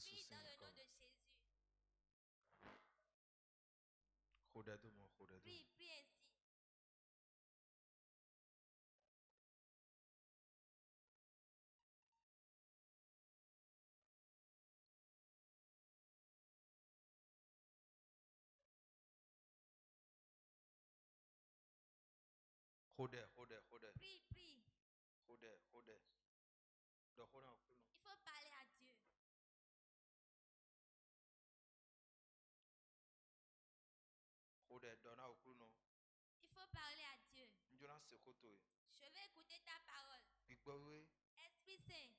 Jésus, Prie dans le nom de Jésus. Prie, prie ainsi. Prie, prie. Il faut parler à Dieu. Il faut parler à Dieu. Je vais écouter ta parole. Esprit Saint,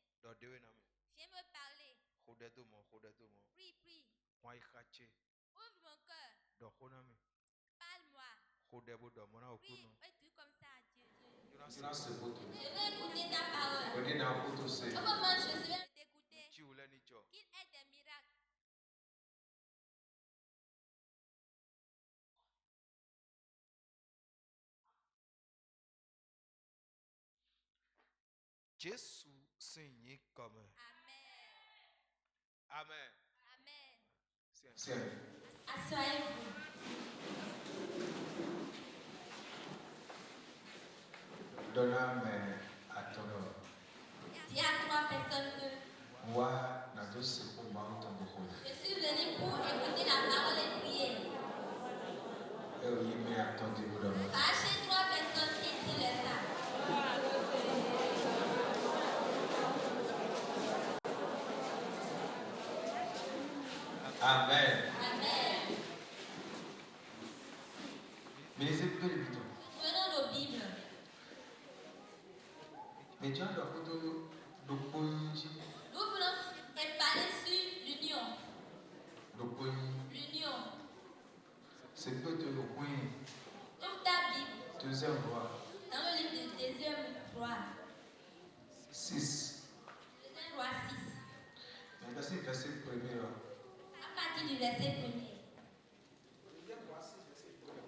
viens me parler. Prie, prie. Ouvre mon cœur. Parle-moi. Prie et dis comme ça à Dieu. Je vais écouter ta parole. Au moment je vais t'écouter. Qu'il ait des miracles. Jésus signe comme. Amen. Amen. Amen. Asseyez-vous. Donne la main à ton homme. Dis à 3 personnes que je suis venu pour écouter la parole et prier. Fâchez 3 personnes et dis-le ça. Amen. Amen. Mais les écoutez les pitons. Nous prenons nos Bibles. Mais tu as la photo de Nous voulons parler sur l'union. L'union. C'est peut-être le point. Ouvre ta Bible. Deuxième roi. Dans le livre de Deuxième Roi. 6. Deuxième Roi 6. Mais verset premier. À partir du verset 1er.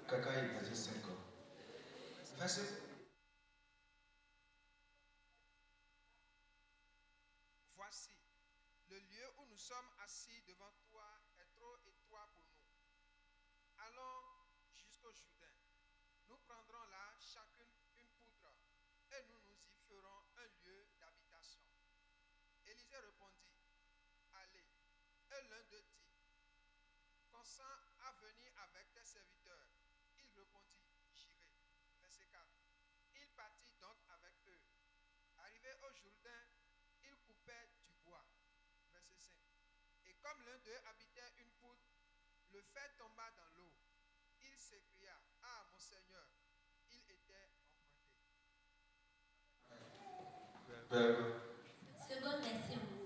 Kaka est verset 5. Verset. Voici, le lieu où nous sommes assis devant toi est trop étroit pour nous. Allons jusqu'au Jourdain. Nous prendrons là chacune une poutre et nous nous y ferons un lieu d'habitation. Élisée répondit, allez. Et l'un d'eux dit, consens à venir avec tes serviteurs. Il répondit, j'irai. Verset 4. Il partit donc avec eux. Arrivé au Jourdain, il coupait du bois. Verset 5. Et comme l'un d'eux habitait une poutre, le fer tomba dans l'eau. Il s'écria, ah mon Seigneur, il était emprunté. Seconde version.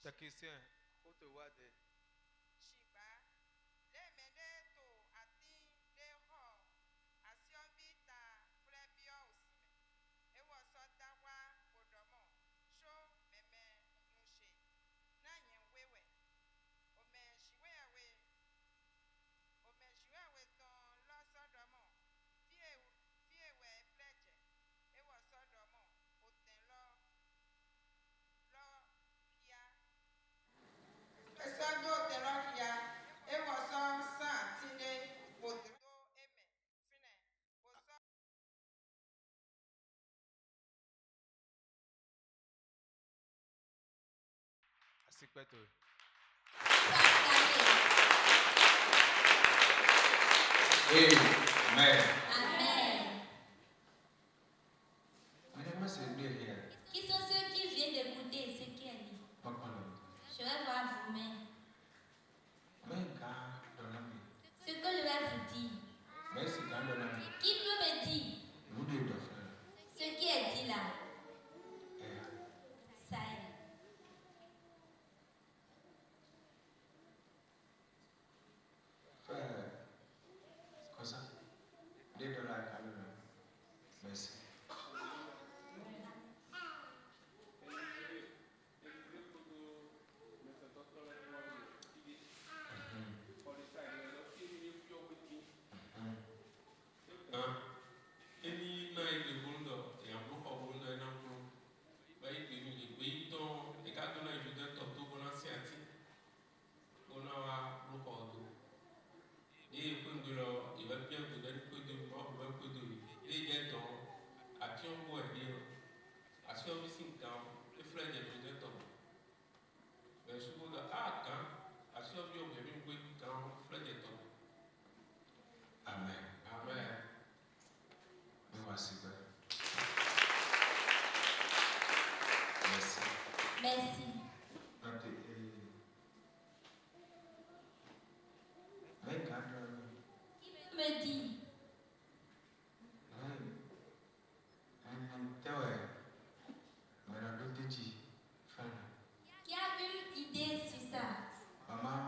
Technicien, où te voir des. Amen. Amen. Qui peut me dire ce qui est dit là? Ça est. Cosa? $2 Merci. Amen. Merci. Merci. Qui me dit? Qui a une idée sur ça? Maman.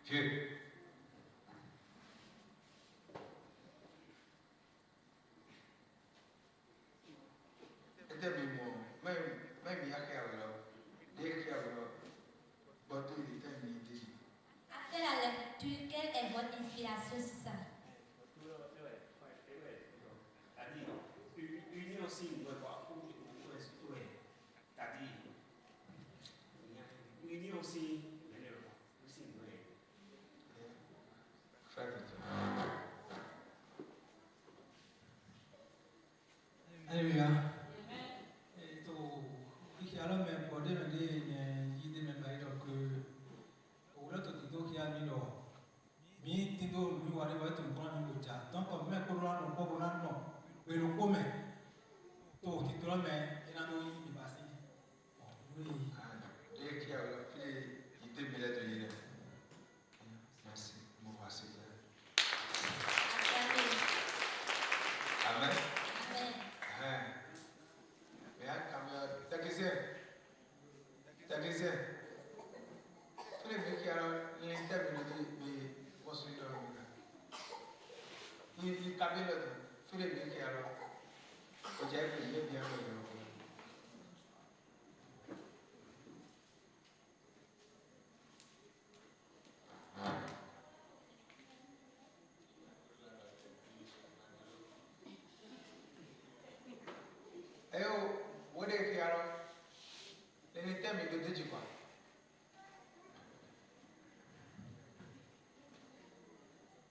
Dieu. Après la lecture, quelle est votre inspiration sur ça? Alléluia. Et tout, qui alors même pour dire que il même pas que au là tout qui a mis là, mi tido mi wale wa tu prend mi loja. Donc comme me ko ran ko ran no, we lo ko me. To tido me ina no yi basi. Oui. Dès qu'il y a il te met de l'île. Merci. Mon roi Seigneur. Amen. Mais à caméra, technicien. Tous les mecs qui ont l'intervention de construire leur vie. Il caméra, tous les mecs qui ont, au diable, il est bien le.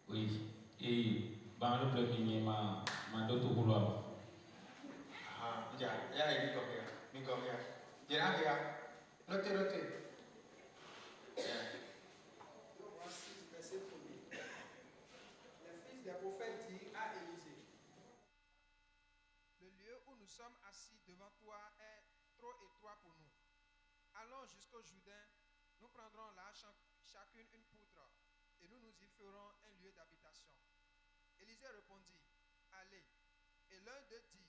Oui, et dans le premier ma d'autres couloirs. Ah, il y a une copie. Il y a notez. Voici le verset 1er. Le fils des prophètes dit à Élisée: le lieu où nous sommes assis devant toi est trop étroit pour nous. Allons jusqu'au Jourdain, nous prendrons là chacune une poutre, et nous y ferons un lieu d'habitation. Élisée répondit: allez. Et l'un d'eux dit: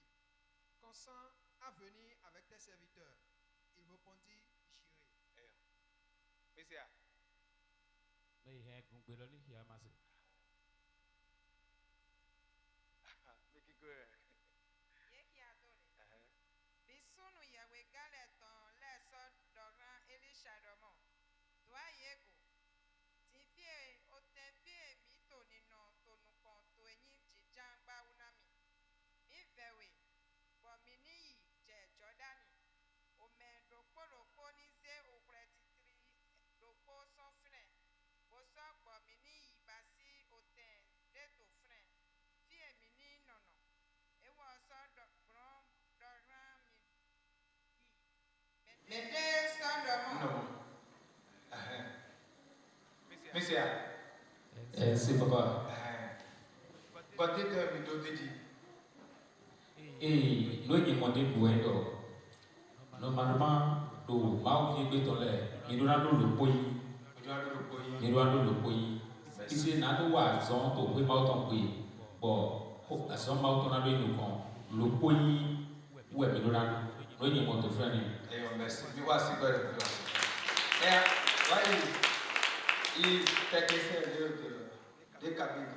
consens à venir avec tes serviteurs. Il répondit: j'irai. Bisunu yawe gale ton leso dogra Shadomo. Toi, Yego. Tifie, Otefie, Mito, Nino, Tonukon, Toeni, Jijamba, Unami. Mi vewe. Bomini, Je, Jordani. Omen, Roko, Nise, Okretitri, Roko, son frère. Boso, Bomini, Basi, Oten, Deto, frère. Fie, Mini, Nono. Ewa, son, Brom, Dorami. Mete, son, Domo. Non. Monsieur. C'est papa. Peut-être que je vais dire. Et nous avons demandé pour un dos. Normalement, nous avons dit que nous avons le pays. Nous avons le pays. Ici, nous avons un zone pour le pays. Bon, à ce moment, nous avons le pays où est nous avons demandé frère. Merci. Je vois si vous avez il technicien de cabine.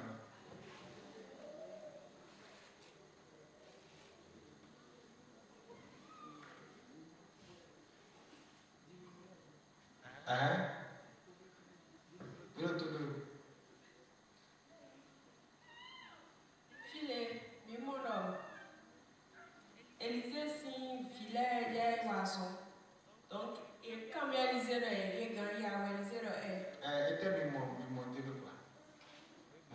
File, mimono. Élisée sin filet des poissons. Donc, et quand Élisée est gagné à Élisée est. Était mi monté le quoi.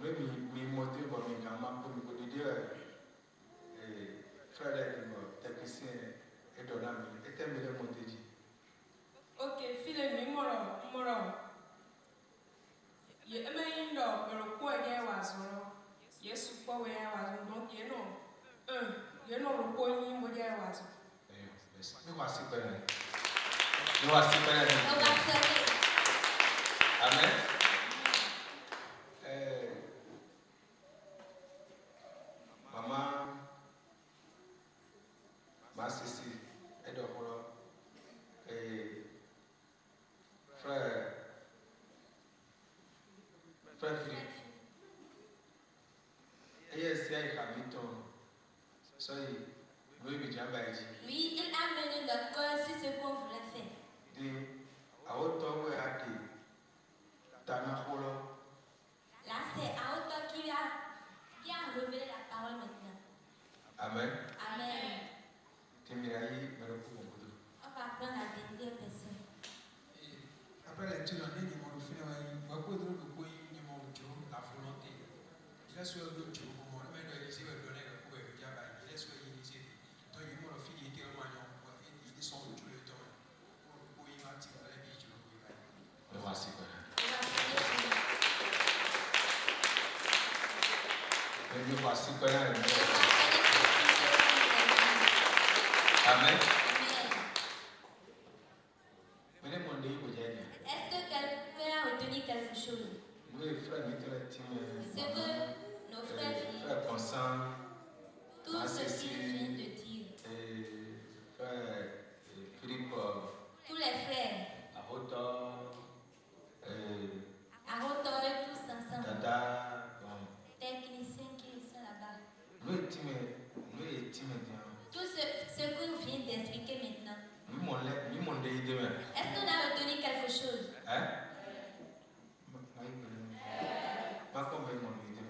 Oui, mi monté pour mi gamin pour mi dire frère technicien et donnant était mi le monté dit. Ok, file mimono. Ye eme indo pero ko e poissons. Yesu ko we poissons donc ye no lo ko ni mo je poissons. Nous voici bien. Nous voici bien. Amen. Maman, ma Cécile, et de frère Philippe. Et c'est un habitant. Soyez, nous lui disons. Oui, il a mené notre cœur sur ce qu'on voulait faire. Là, c'est Aoto qui a révélé la parole maintenant. Amen. Amen. On va prendre la dernière personne. Après la lecture, on est du monde final, on va poser le point du monde la volonté. Il a sur le Dieu, on va mettre les yeux dans les coups et dire, il est sur les yeux. Donc, il m'a fait des témoignages, ils sont le Dieu. Pour y partir, on va les Dieu. Voici. Nous voici Amen. Est-ce que quelqu'un a retenu quelque chose? C'est que nos frères Constant, tout ce qu'ils viennent de dire. Frère Philippe, Tous les frères. Aroto et tous ensemble. Dada, Techniciens qui sont là-bas. nous étions Tout ce que vous venez d'expliquer maintenant. Est-ce qu'on a retenu quelque chose?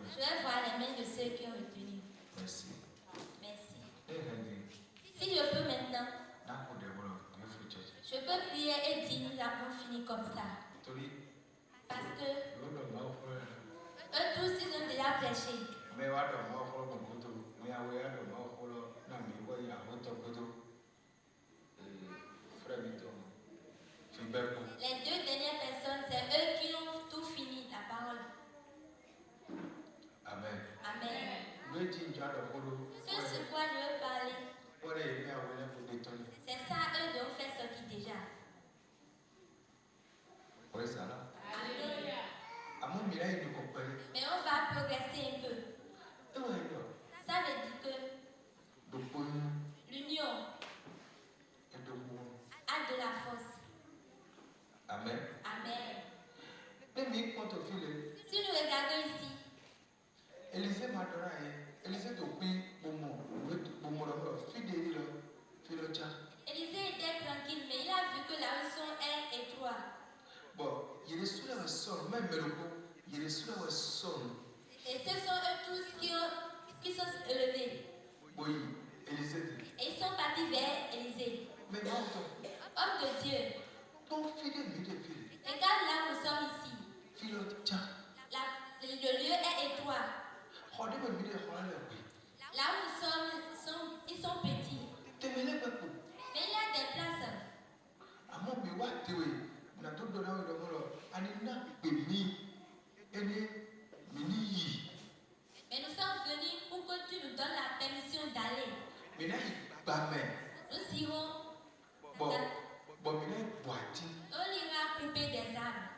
Je vais voir les mains de ceux qui ont retenu. Merci. Merci. Si je peux maintenant, je peux prier et dire nous avons fini comme ça. Parce que eux tous ils ont déjà prêché. Les deux dernières personnes, c'est eux qui ont tout fini, la parole. Amen. Amen. Ce sur quoi je veux parler, c'est ça, eux de faire ce qui déjà. Amen. Mais on va progresser un peu. Ça veut dire que l'union a de la force. Amen. Amen. Si nous regardons ici, Élisée m'a donné, Élisée de Queen, Élisée était tranquille, mais il a vu que la leçon est son, même le coup, il est sur le son. Et ce sont eux tous qui sont élevés. Oui, Élisée. Et ils sont partis vers Élisée. Mais non, Homme de Dieu, ton fidèle, fidèle. regarde là où nous sommes ici. Fidèle, tiens. Le lieu est étroit. Regardez mes vidéos, regardez. Là où nous sommes, ils sont petits. T'es mêlé avec vous. Mais il y a des places. À mon bureau, tu es. On a tout donné au monde. Anina, Béni, Ene, Mini. Mais nous sommes venus pour que tu nous donnes la permission d'aller. Maintenant, il va mettre. Nous irons. Bon, maintenant, boîtier. On ira couper des arbres.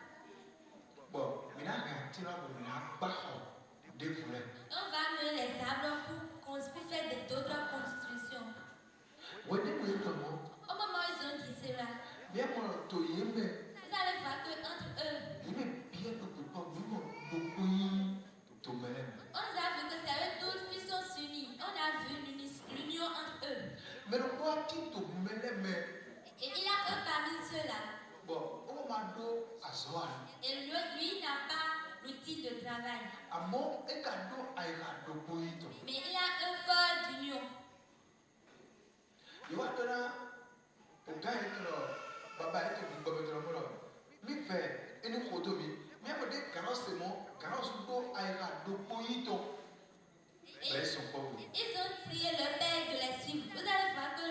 Bon, maintenant, il y a un bac de foulée. On va mener les arbres pour faire d'autres constructions. Oui, oui, oui. Au moment où ils ont dit cela, Bien, moi, tu y es, mais. vous allez voir qu'entre eux, Il est bien occupé, beaucoup, tout mêlé. on a vu que c'est eux tous qui sont unis. On a vu l'union entre eux. Mais le roi qui tout mêlé, mais. Et il y a un parmi ceux-là. Bon, on m'a dit à soi. Et lui n'a pas l'outil de travail. À mon cadeau, à un documento. Mais il a un corps d'union. Il va donner au gars et le baba et le baba de la mort. Mi fait une photo, mais à des carences, à un documento. Ils ont prié le Père de les suivre. Vous allez voir que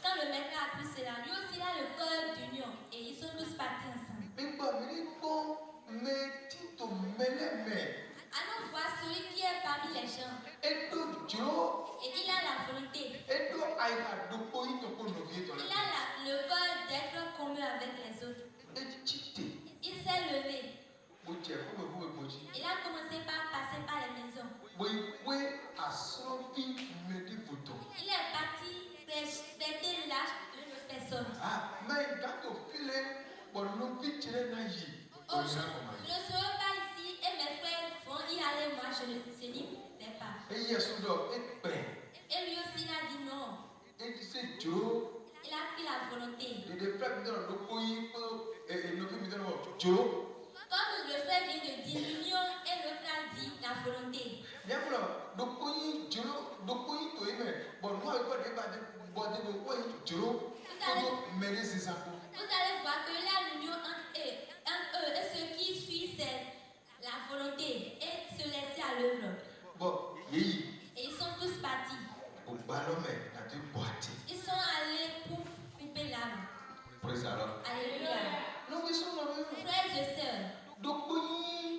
quand le maître a pris cela, lui aussi a le corps d'union. Et ils sont tous partis ensemble. Allons voir celui qui est parmi les gens. Et il a la volonté. Il a le corps d'être commun avec les autres. Il s'est levé. Il a commencé par passer par les maisons. Il est parti prêter l'âge d'une personne. Oh, je ne serai pas ici et mes frères vont y aller. Moi, je n'y vais pas. Et lui aussi, il a dit non. Il a pris la volonté. Comme le frère vient de dire l'union et l'autre a dit la volonté. Vous allez voir que là, l'union entre eux et ceux qui suivent, c'est la volonté et se laisser à l'œuvre. Et ils sont tous partis. Ils sont allés pour couper l'arbre. Alléluia. Frères et sœurs,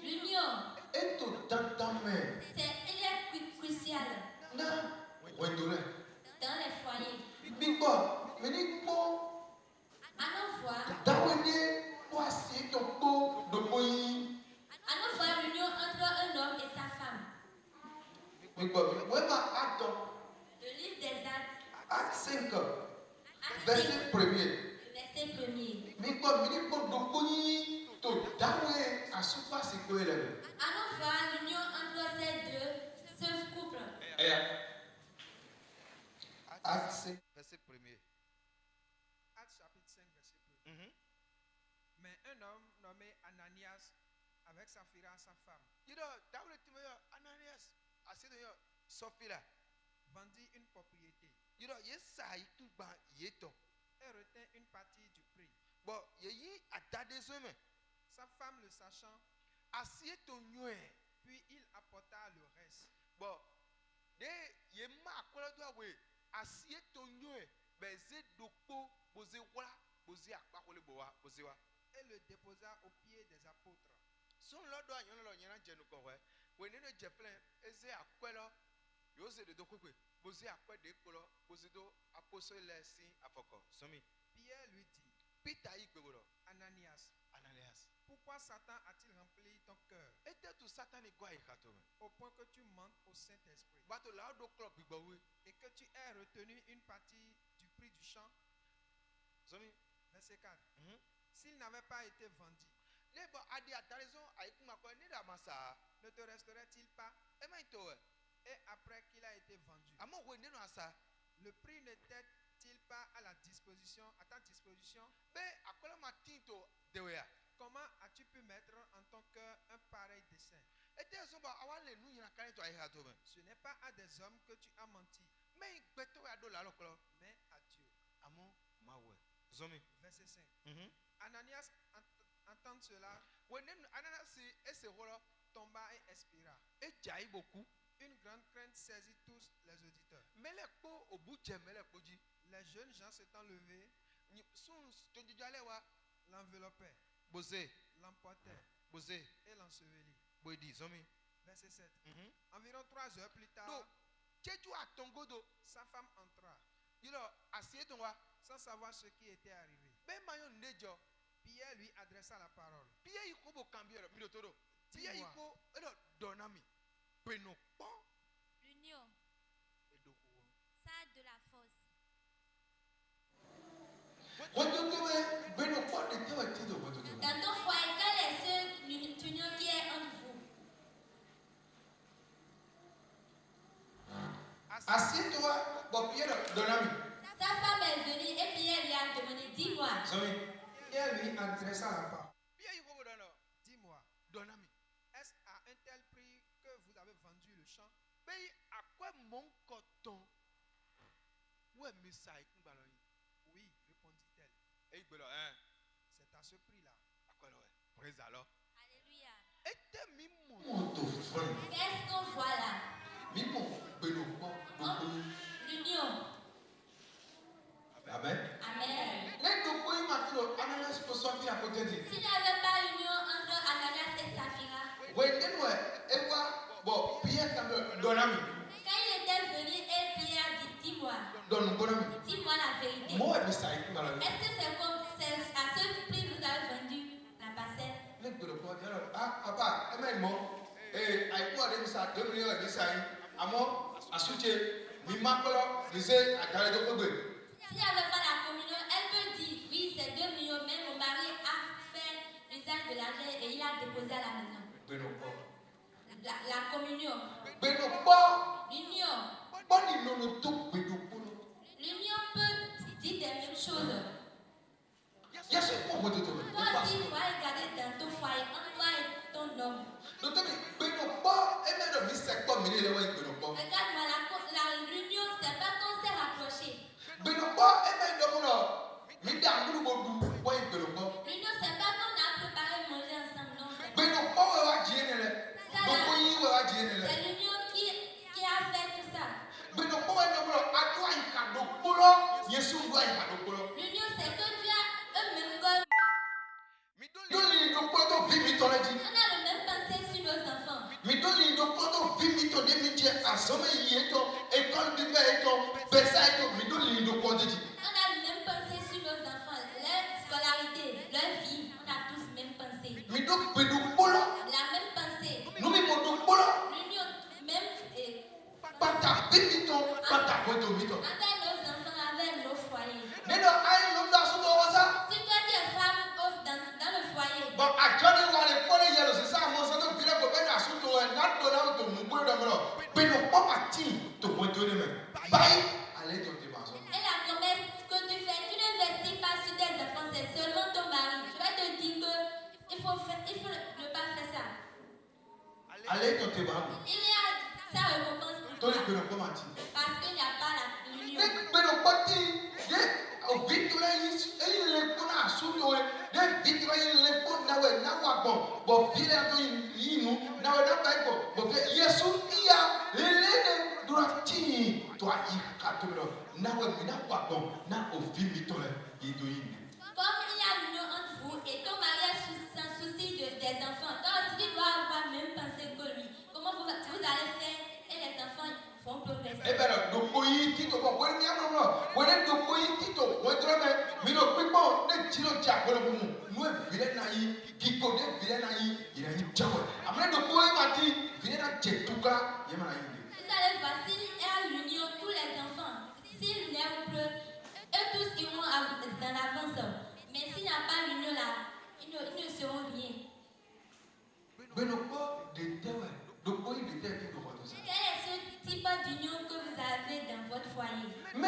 l'union, il est crucial dans les foyers. Allons voir l'union entre un homme et sa femme. Le livre des Actes, 5, verset 1er. Allons voir l'union entre ce couple. Acte 5, verset 1er. Actes chapitre 5, verset 1. Mais un homme nommé Ananias, avec Saphira, sa femme, vendit une propriété et retint une partie du prix. Sa femme le sachant, puis il apporta le reste. Et le déposa aux pieds des apôtres. Pierre lui dit, Ananias, pourquoi Satan a-t-il rempli ton cœur au point que tu mentes au Saint-Esprit et que tu aies retenu une partie du prix du champ? Verset 4. S'il n'avait pas été vendu, ne te resterait-il pas? Et après qu'il a été vendu, le prix n'était-il pas à ta disposition? Comment as-tu pu mettre en ton Ce n'est pas à des hommes que tu as menti, mais à Dieu. Verset 5. Ananias entend cela, tomba et expira. Une grande crainte saisit tous les auditeurs. Les jeunes gens s'étant levés, l'enveloppaient, l'emportèrent et l'ensevelies. Verset 7. Environ 3 heures plus tard, sa femme entra, sans savoir ce qui était arrivé. Pierre lui adressa la parole. Dis-moi. L'union, ça a de la force. Dans ton foyer, quelle est cette union qui est entre vous? Assieds-toi, bon, Pierre, donne-moi. Sa femme est venue et Pierre lui a demandé, dis-moi. Pierre lui adressa la parole. Dis-moi, est-ce à un tel prix que vous avez vendu le champ? Oui, répondit-elle. C'est à ce prix-là. Alléluia. Qu'est-ce Qu'est-ce qu'on voit là? L'union. Amen. Amen. S'il n'y avait pas l'union entre Ananias et Saphira, quand il était venu et Pierre a dit, dis-moi la vérité. Est-ce que c'est comme c'est à ce prix que vous avez vendu la parcelle? S'il n'y avait pas la communion, elle peut dire, oui, c'est 2 millions, mais mon mari a fait l'usage de l'argent et il a déposé à la maison. La communion. L'union. L'union peut dire des mêmes choses. Toi aussi, il faut regarder dans ton foyer, entre toi et ton homme. Regarde-moi, l'union, c'est pas qu'on s'est rapproché. L'union, c'est pas qu'on a préparé manger ensemble, non. C'est l'union qui a fait tout ça. L'union, c'est que Dieu a eux-mêmes comme. On a le même pensée sur nos enfants. On a le même pensée sur nos enfants. Leur scolarité, leur vie, on a tous la même pensée. La même pensée. L'union, même. Entre nos enfants avec nos foyers. Si toi tu es femme dans le foyer. Et la promesse que tu fais, tu n'investis pas sur tes enfants, c'est seulement ton mari. Je vais te dire qu'il faut ne pas faire ça. Il y a sa récompense pour toi. Parce qu'il n'y a pas l'union. Comme il y a l'union entre vous et ton mari est sans souci des enfants, toi aussi tu dois avoir la même pensée que lui. Comment vous allez faire et les enfants vont progresser. Vous allez voir, s'il y a l'union, tous les enfants, s'ils lèvent ou pleurent, eux tous iront dans l'avance. Mais s'il n'y a pas l'union là, ils ne seront rien. Quel est ce type d'union que vous avez dans votre foyer? Il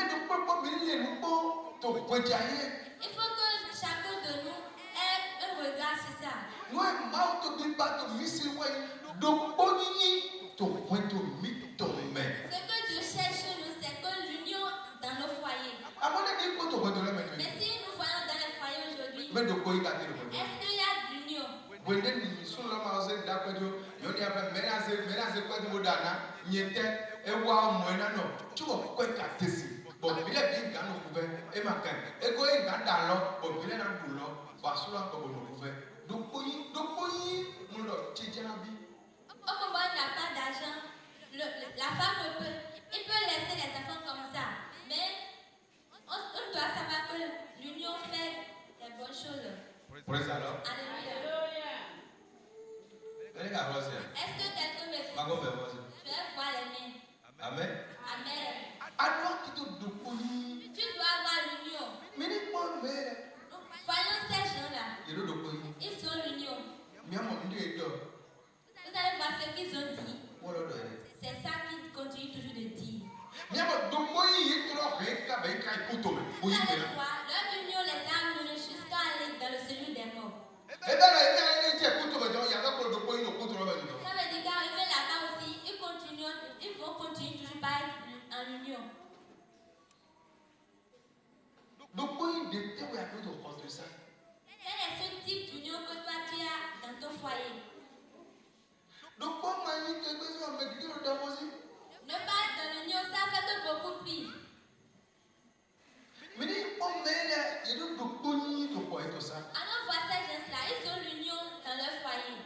faut que chacun de nous ait un regard sur ça. Nous, mal to be back to missing way. Donc, bonini, to point to meet to men. Ce que Dieu cherche chez nous, c'est que l'union dans nos foyers. Mais si nous voyons dans les foyers aujourd'hui, est-ce qu'il y a de l'union? Au moment où il n'a pas d'argent, la femme il peut laisser les enfants comme ça. Mais on doit savoir que l'union fait des bonnes choses. Alléluia. Est-ce que quelqu'un me fait? Je vais voir les mains. Amen. Amen. Tu dois avoir l'union. Voyons ces gens-là. Ils sont l'union. Vous allez voir ce qu'ils ont dit. C'est ça qu'ils continuent toujours de dire. Vous allez voir, leur union les a amenés jusqu'à aller dans le séjour des morts. Ça veut dire qu'arrivé là-bas aussi, ils vont continuer toujours par être en union. Quel est ce type d'union que toi tu as dans ton foyer? Ne pas être dans l'union, ça fait que beaucoup pire. Alors voir ces gens-là, ils ont l'union dans leur foyer.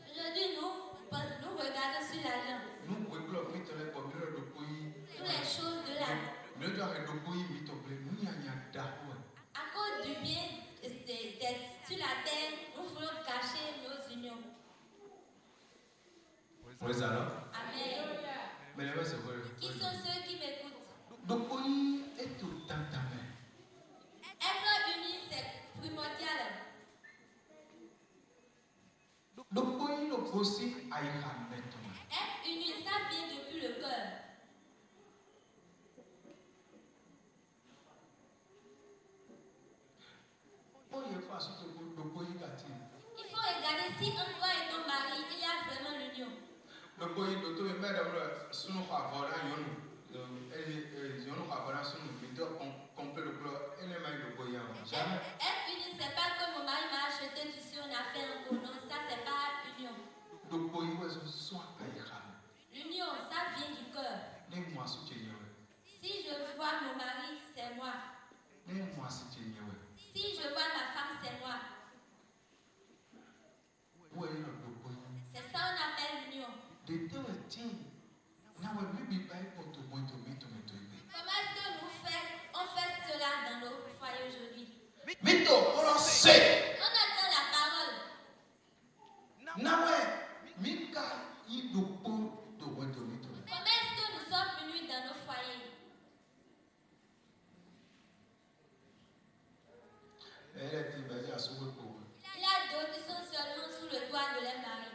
Aujourd'hui, nous regardons sur l'argent. Toutes les choses de la à cause du bien sur la terre, nous voulons cacher nos unions. Amen. Qui sont ceux qui m'écoutent? Être unis, c'est primordial. Être unis, ça vient depuis le cœur. Il faut regarder si un toi et ton mari, il y a vraiment l'union. Être unis, c'est pas que mon mari m'a acheté du sur on a fait un coup. Non, ça c'est pas l'union. L'union, ça vient du cœur. Si je vois mon mari, c'est moi. Si je vois ma femme, c'est moi. C'est ça qu'on appelle l'union. Comment est-ce que on fait cela dans nos foyers aujourd'hui? On attend la parole. Comment est-ce que nous sommes unis dans nos foyers? Il y a d'autres qui sont seulement sous le toit de leur mari.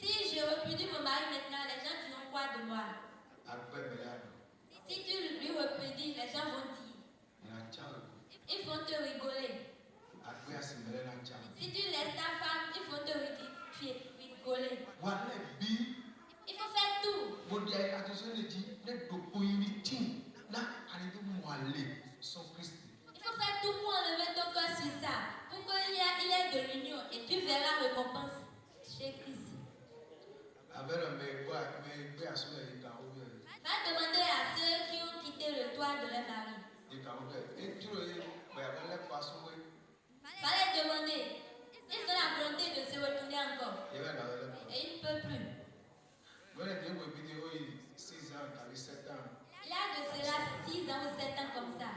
Si je reproduis mon mari maintenant, les gens diront quoi de moi? Si tu lui reproduis, les gens vont dire. Ils vont te rigoler. Si tu laisses ta femme, ils vont te rigoler. Il faut faire tout. Il faut faire tout pour enlever ton cœur sur ça. Pour qu'il y ait de l'union et tu verras récompense chez Christ. Va demander à ceux qui ont quitté le toit de leur mari. Va les demander. Ils ont la volonté de se retourner encore. Et ils ne peuvent plus. Il y a de cela 6 ans ou 7 ans comme ça.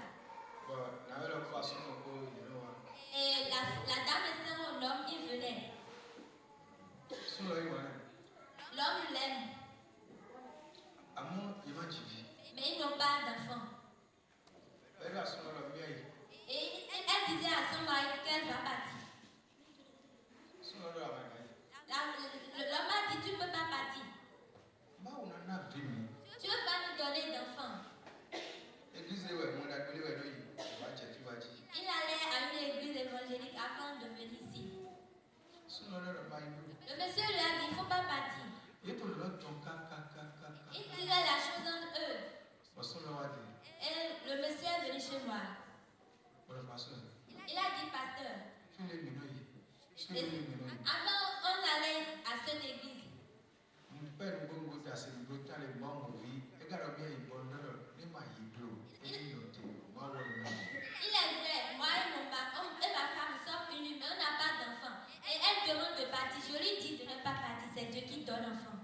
Et la dame et l'homme, il venait. L'homme l'aime. Mais ils n'ont pas d'enfant. Et elle disait à son mari qu'elle va partir. L'homme a dit, tu ne peux pas partir. Tu ne veux pas nous donner d'enfants. moi. Il a dit, pasteur, avant on allait à cette église. Il est vrai, moi et ma femme sommes unis, mais on n'a pas d'enfant. Et elle demande de partir. Je lui dis de ne pas partir, c'est Dieu qui donne l'enfant.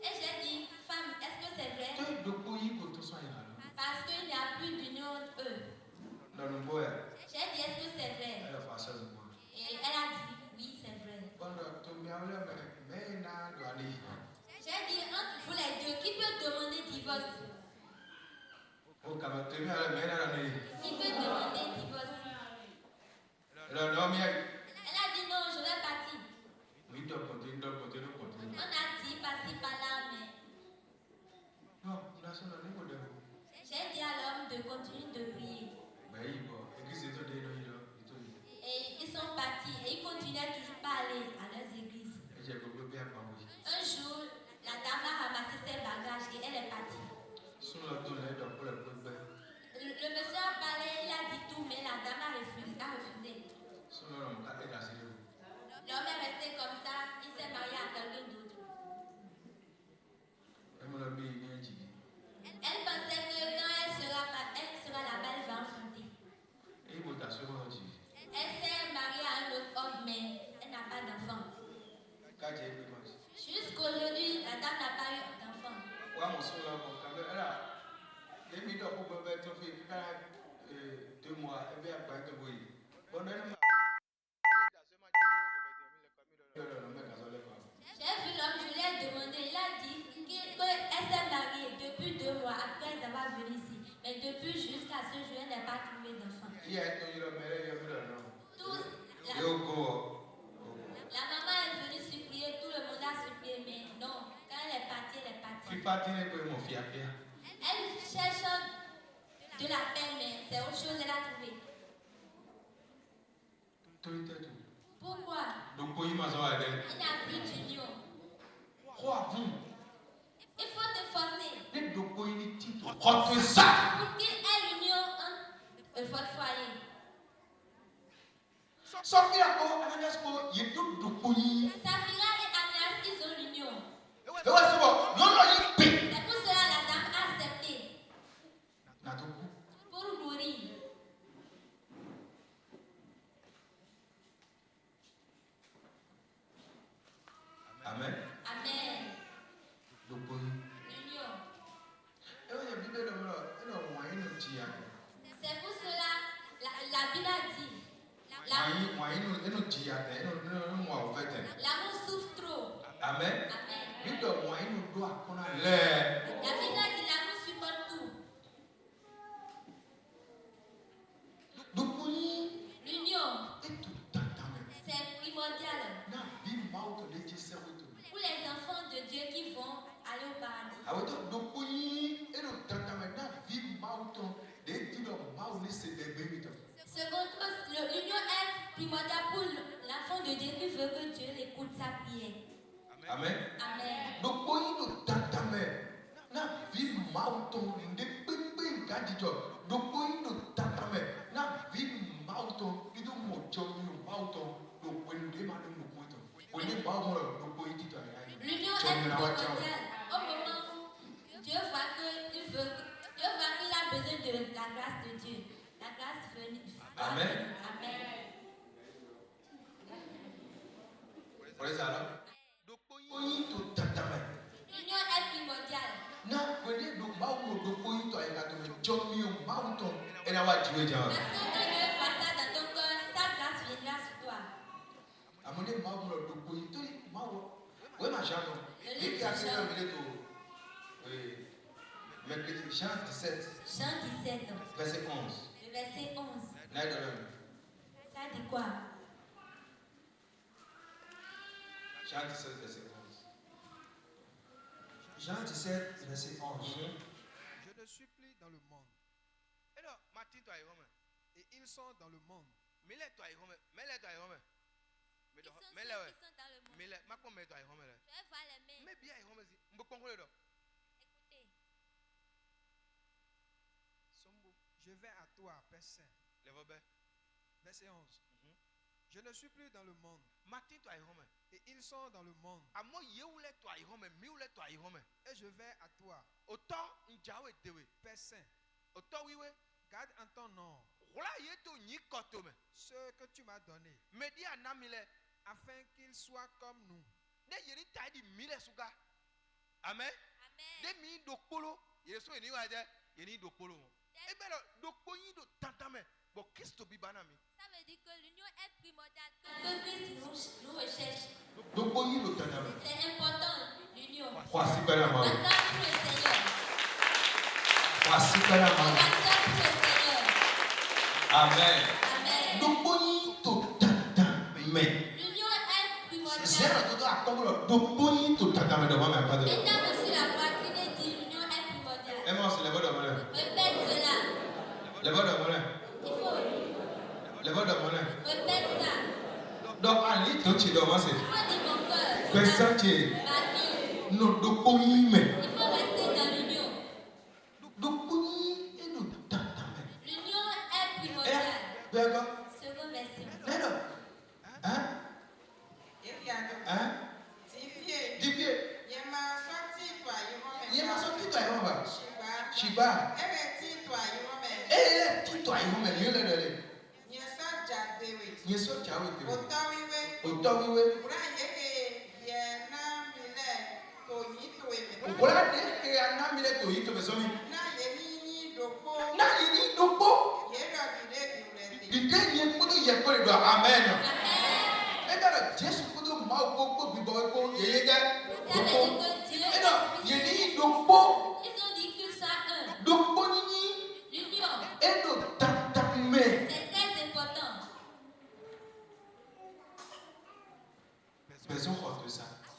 Et j'ai dit, femme, est-ce que c'est vrai? Parce qu'il n'y a plus d'union entre eux. J'ai dit, est-ce que c'est vrai? Et elle a dit, oui, c'est vrai. J'ai dit, entre vous les deux, qui peut demander divorce? Qui peut demander divorce? Elle a dit, non, je vais partir. On a dit, par-ci, par-là, mais... J'ai dit à l'homme de continuer de prier. Et ils sont partis et ils continuaient toujours pas à aller à leurs églises. Un jour, la dame a ramassé ses bagages et elle est partie. Le monsieur a parlé, il a dit tout, mais la dame a refusé. L'homme est resté comme ça, il s'est marié à quelqu'un d'autre. Elle pensait que quand elle sera là-bas, elle va enfanter. Elle s'est mariée à un autre homme, mais elle n'a pas d'enfant. Jusqu'aujourd'hui, la dame n'a pas eu d'enfant. J'ai vu l'homme, je lui ai demandé, il a dit qu'elle s'est mariée depuis 2 mois après avoir venu ici. Mais depuis jusqu'à ce jour, elle n'a pas trouvé d'enfant. La maman est venue supplier, tout le monde a supplié, mais non, quand elle est partie, elle est partie. Elle cherche de la paix, mais c'est autre chose qu'elle a trouvé. Pourquoi? Il n'y a plus d'union. Il faut te forcer. Pour qu'il y ait l'union entre votre foyer. Safira et Ananias, ils ont l'union. C'est pour cela la dame a accepté. Pour mourir. Amen. Amen. L'union. C'est pour cela la Bible a dit. L'amour souffre trop. Amen. Amen. La Bible a dit l'amour supporte tout. L'union. C'est primordial. Pour les enfants de Dieu qui vont aller au paradis. L'union est primordiale pour l'enfant de Dieu qui veut que Dieu écoute sa prière. Amen. Amen. L'union est primordiale au moment où Dieu voit qu'il a besoin de la grâce de Dieu. La grâce venue. Amen. Amen. L'union est primordiale. Parce que quand Dieu voit ça dans ton cœur, sa grâce viendra sur toi. Jean 17. Verset 11. Le verset 11. Ça dit quoi? Jean 17, verset 11. Jean 17, verset 11. Je te supplie dans le monde. Et ils sont dans le monde. Ils sont ceux qui sont dans le monde. Je vais voir les mains. Écoutez. Je vais à toi, Père Saint. Verset 11. Je ne suis plus dans le monde. Et ils sont dans le monde. Et je vais à toi. Père Saint. Garde en ton nom ce que tu m'as donné, afin qu'ils soient comme nous. Amen. Ça veut dire que l'union est primordiale, que Christ nous recherche. C'est important, l'union. Attends pour le Seigneur. Amen. Amen. L'union est primordiale. Mesdames aussi la poitrine et dit l'union est primordiale. Répète cela. Il faut. Répète ça. Donc, à l'île, tu dois Il faut dire mon cœur. Ma vie. Il faut rester dans l'union. L'union est primordiale. Second verset. Shiba. Amen. Ils ont dit que ça l'union. C'est très important.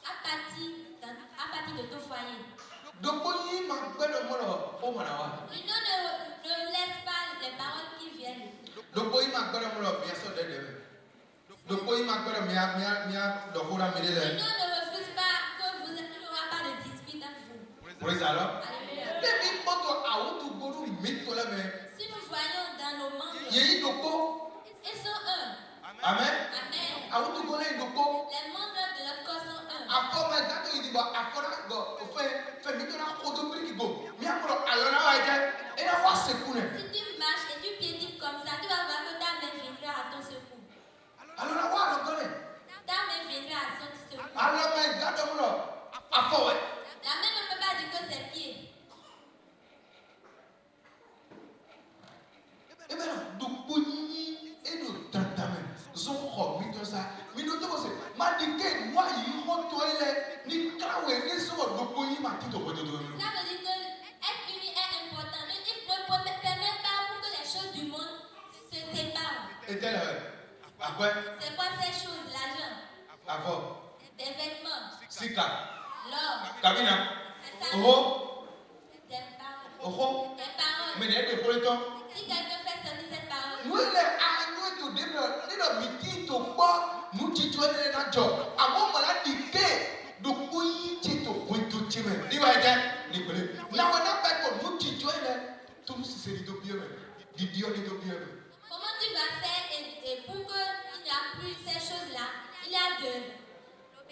À partir de ton foyer. L'union ne laisse pas les paroles qui viennent. L'union ne refuse pas que vous n'aurez pas de dispute entre vous. Alléluia. Si nous voyons dans nos membres, ils sont un. Amen. Amen. Les membres de notre corps sont un. Si tu marches et tu piétines comme ça, tu vas voir que ta main viendra à ton secours. Ta main viendra à son secours. La main ne peut pas dire que c'est pied. Ça veut dire que être uni est important. Il ne permet pas pour que les choses du monde se séparent. C'est quoi ces choses? L'argent, des vêtements, l'or, des paroles. Si quelqu'un fait sortir cette parole, comment tu vas faire et pour qu'il n'y a plus ces choses-là, il y a de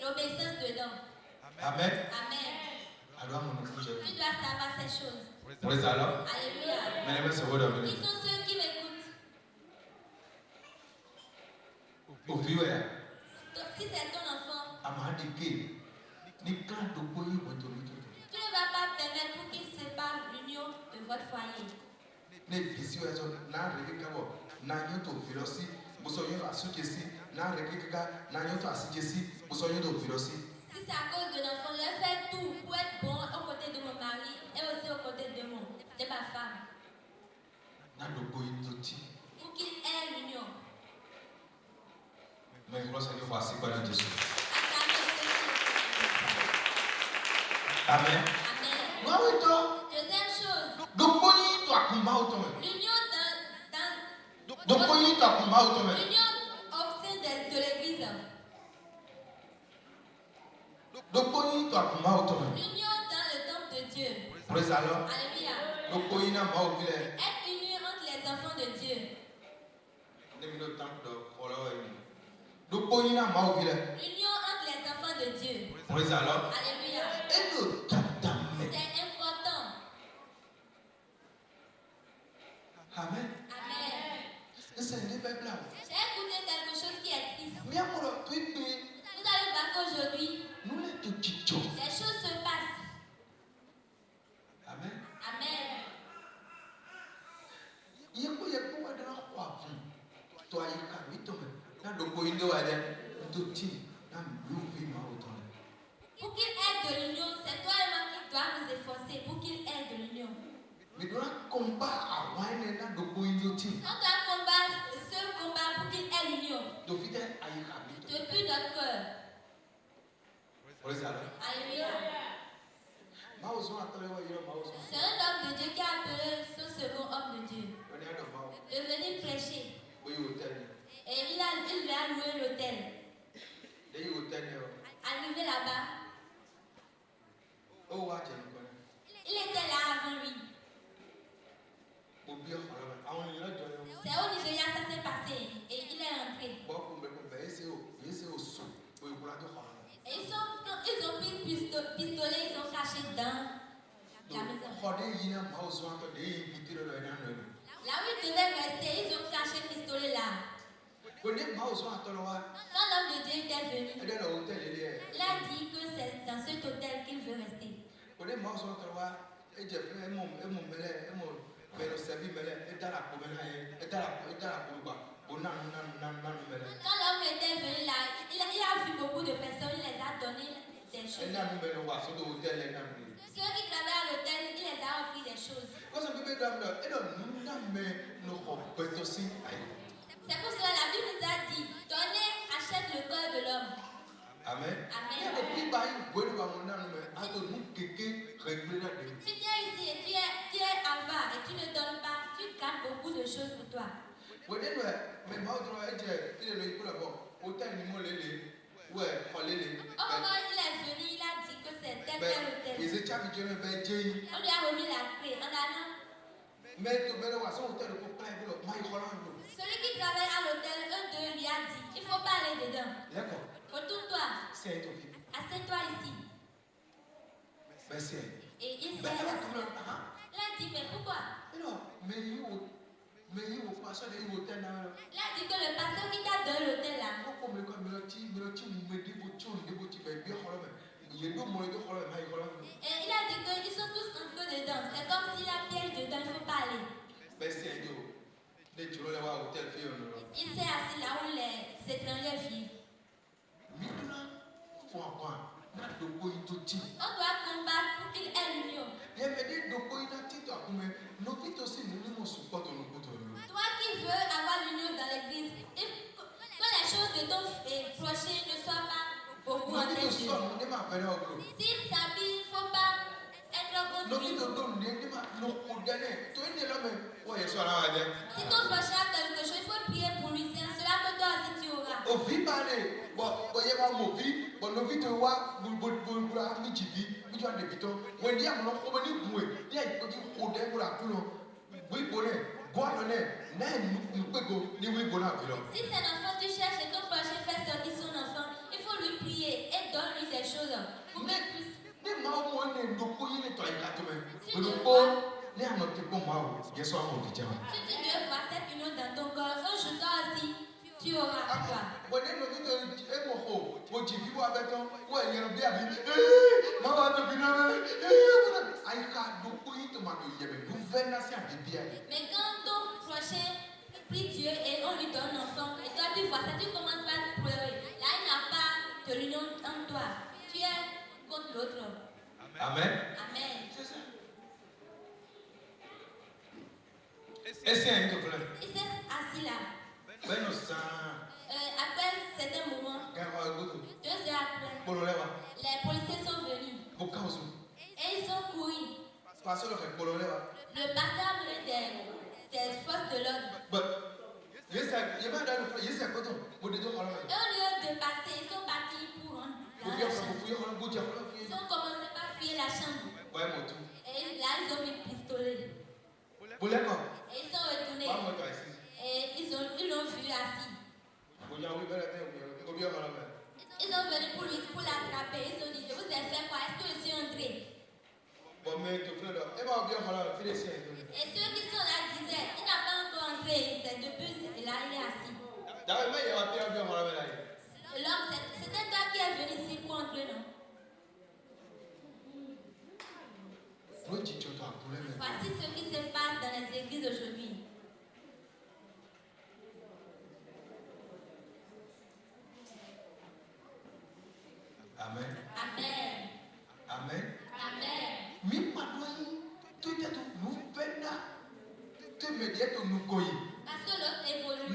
l'obéissance dedans. Amen. Amen. Tu dois savoir ces choses. Praise the Lord. Alléluia. Qui sont ceux qui m'écoutent? Si c'est ton enfant, tu ne vas pas permettre pour qu'il sépare l'union de votre foyer. Si c'est à cause de l'enfant, je fais tout pour être bon aux côtés de mon mari et aussi aux côtés de ma femme. Pour qu'il ait l'union. Amen. Deuxième chose, l'union l'union au sein de l'église. L'union dans le temple de Dieu. Praise the Lord. Alléluia. Être unis entre les L'union entre les enfants de Dieu. Alléluia. C'est important. Amen. Amen. C'est J'ai écouté quelque chose qui est triste. Vous bien. allez voir qu'aujourd'hui, les choses se passent. Amen. Amen. Pour qu'il aide de l'union, c'est toi et moi qui dois nous efforcer pour qu'il aide de l'union. On doit combattre ce combat pour qu'il ait l'union. Depuis notre cœur. Alléluia. C'est un homme de Dieu qui a appelé ce second homme de Dieu de venir prêcher. Et il lui a loué l'hôtel. Arrivé là-bas, il était là avant lui. C'est au Nigeria ça s'est passé et il est rentré. Et ils ont pris pistolet, ils ont caché dans la maison. Là où ils devaient rester, ils ont caché le pistolet là. Quand l'homme de Dieu était venu, il a dit que c'est dans cet hôtel qu'il veut rester. Quand l'homme était venu là, il a vu beaucoup de personnes, il les a donné des choses. Ceux qui travaillent à l'hôtel, il les a offert des choses. C'est pour cela que la Bible nous a dit, donnez, achète le cœur de l'homme. Amen. Amen. Si tu es ici et tu es avare et tu ne donnes pas, tu gardes beaucoup de choses pour toi. Oh, il est venu, il a dit que c'est tel hôtel. On lui a remis la clé en allant. Celui qui travaille à l'hôtel, un d'eux lui a dit, il ne faut pas aller dedans. Retourne-toi. Assieds-toi ici. Et il s'est assis. Il a dit, mais pourquoi? Il a dit que le pasteur qui t'a donné l'hôtel là. Et il a dit qu'ils sont tous entrés dedans. C'est comme s'il a piège dedans, il ne faut pas aller. Il s'est assis là où les étrangers vivent. On doit combattre pour qu'il ait l'union. Toi qui veux avoir l'union dans l'église, que les choses de ton prochain ne soient pas beaucoup en tes yeux. S'il s'habille, il ne faut pas être contre lui. Si ton prochain a quelque chose, il faut prier pour lui. C'est cela que toi aussi tu auras. Si c'est un enfant tu cherches et ton prochain fait sortir son enfant, il faut lui prier et donne-lui des choses pour qu'il puisse. Si Dieu voit cette union dans ton corps, un jour toi aussi, tu auras quoi? Mais quand ton prochain prie Dieu et on lui donne un enfant, et toi tu vois ça, tu commences par pleurer. Là, il n'a pas de l'union en toi. Tu es contre l'autre. Amen. Amen. C'est ça. Il s'est assis là. Après certains moments, 2 heures après, les policiers sont venus. Et ils ont couru. Le pasteur a amené des forces de l'ordre. Et au lieu de passer, ils sont partis pour rentrer dans la chambre. Ils ont commencé par fuir la chambre. Et là, ils ont mis le pistolet. Et ils sont retournés. Et ils l'ont vu à Et ceux qui sont là disaient, il n'a pas encore entré, c'est depuis, et là il est assis. L'homme, c'était toi qui es venu ici pour entrer, non? Voici ce qui se passe dans les églises aujourd'hui. Amen. Amen. Amen. Amen. Parce que l'autre évolue.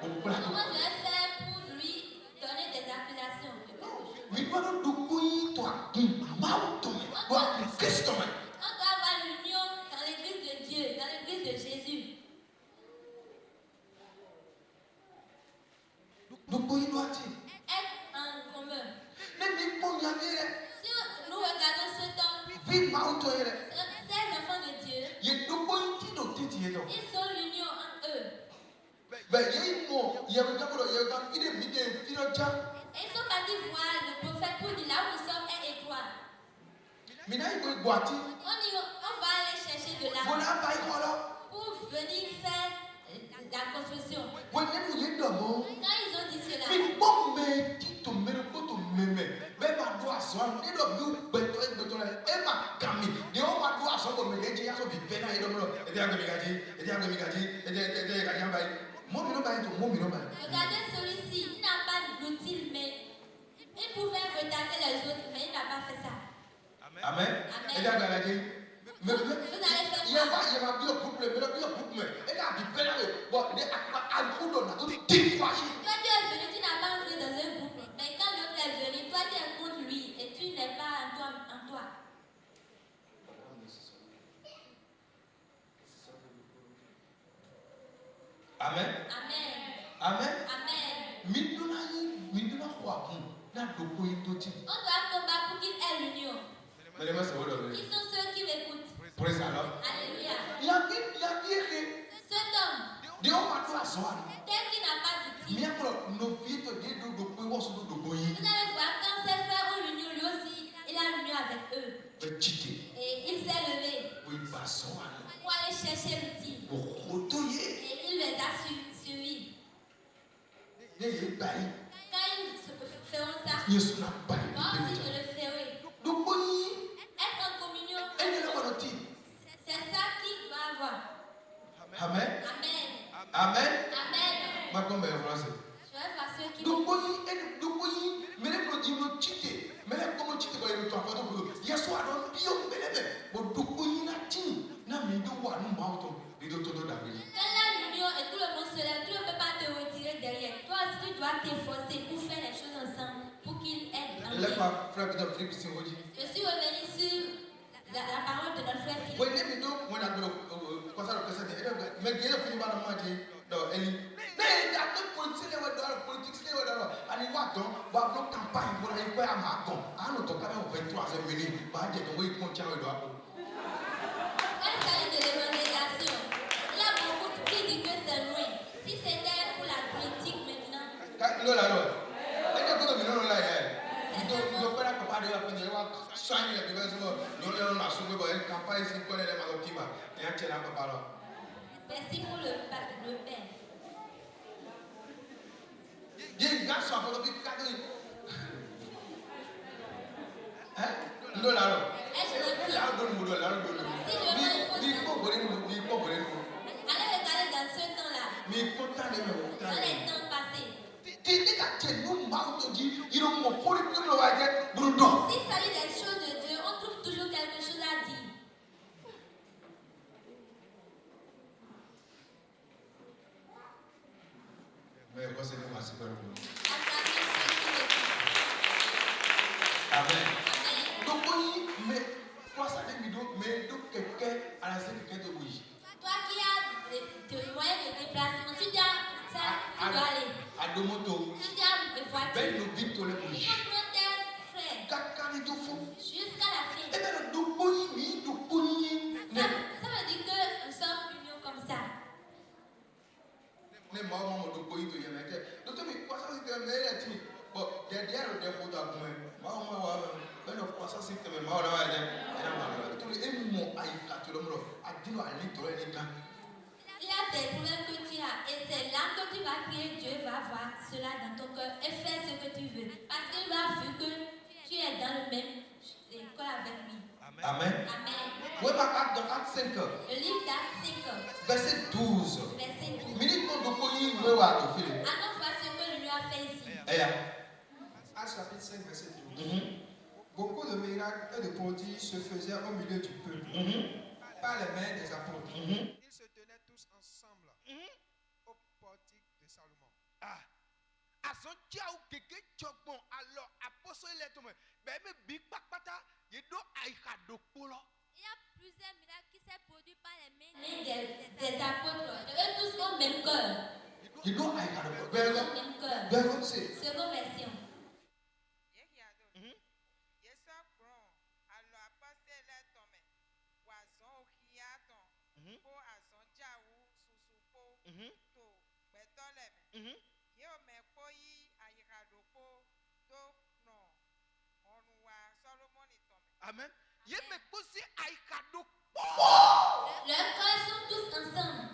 Comment je vais faire pour lui donner des accusations? On doit avoir l'union dans l'église de Dieu, dans l'église de Jésus. Être en commun. Si nous regardons ce temps, ces enfants de Dieu, ils sont l'union entre eux. Et ils sont partis voir le prophète pour dire là où nous sommes est étroit. On va aller chercher de l'argent pour venir faire la construction. Quand ils ont dit cela, regardez celui-ci, il n'a pas d'outil, mais il pouvait retarder les autres, mais il n'a pas fait ça. Amen. Vous allez faire quoi? Toi, tu es venu, tu n'as pas entré dans un groupe. Mais quand l'autre est venu, toi, tu es contre lui et tu n'es pas en toi. Amen. Amen. Amen. Amen. On doit combattre pour qu'il ait l'union. Qui sont ceux qui m'écoutent? Praise the Lord. Alléluia. Cet homme, tel qu'il n'a pas d'outil, vous allez voir quand ses frères ont l'union, lui aussi, il a l'union avec eux. Et il s'est levé pour aller chercher l'outil. Et il les a suivis. Quand ils feront ça, moi aussi je le ferai. Être en communion, c'est ça qu'il doit avoir. Amen. Amen. Amen. Amen. Je vais voir ceux qui l'union et tout le monde se lève, tu ne peux pas te retirer derrière. Toi aussi, tu dois t'efforcer pour faire les choses ensemble, pour qu'il aide. Je suis revenu sur la parole de notre frère Philippe. Quand il s'agit de l'évangélisation, il y a beaucoup qui disent que c'est loin. Si c'était pour la politique maintenant, merci pour le père. Allez regarder dans ce temps-là, dans les temps passés. S'il s'agit des choses de Dieu, on trouve toujours quelque chose à dire. Amen. Toi qui as des moyens de déplacement, tu dois aller. Tu dois voiture. Tu prends tes frères jusqu'à la fin. Ça veut dire que nous sommes unis comme ça. Il y a des problèmes que tu as et c'est là que tu vas prier, Dieu va voir cela dans ton cœur et faire ce que tu veux. Parce qu'il va vu que tu es dans le même école avec lui. Amen. Amen. Oui, dans Acte 5. Le livre d'Actes 5. Verset 12. Verset 12. Allons voir ce que le lui a fait ici. Actes chapitre 5, verset 12. Beaucoup de miracles et de prodiges se faisaient au milieu du peuple par les mains des apôtres. Ils se tenaient tous ensemble au portique de Salomon. Il y a plusieurs miracles qui s'est produits par les mains des apôtres. Eux tous au même cœur. Même cœur. Seconde version. Amen. Leurs cœurs sont tous ensemble.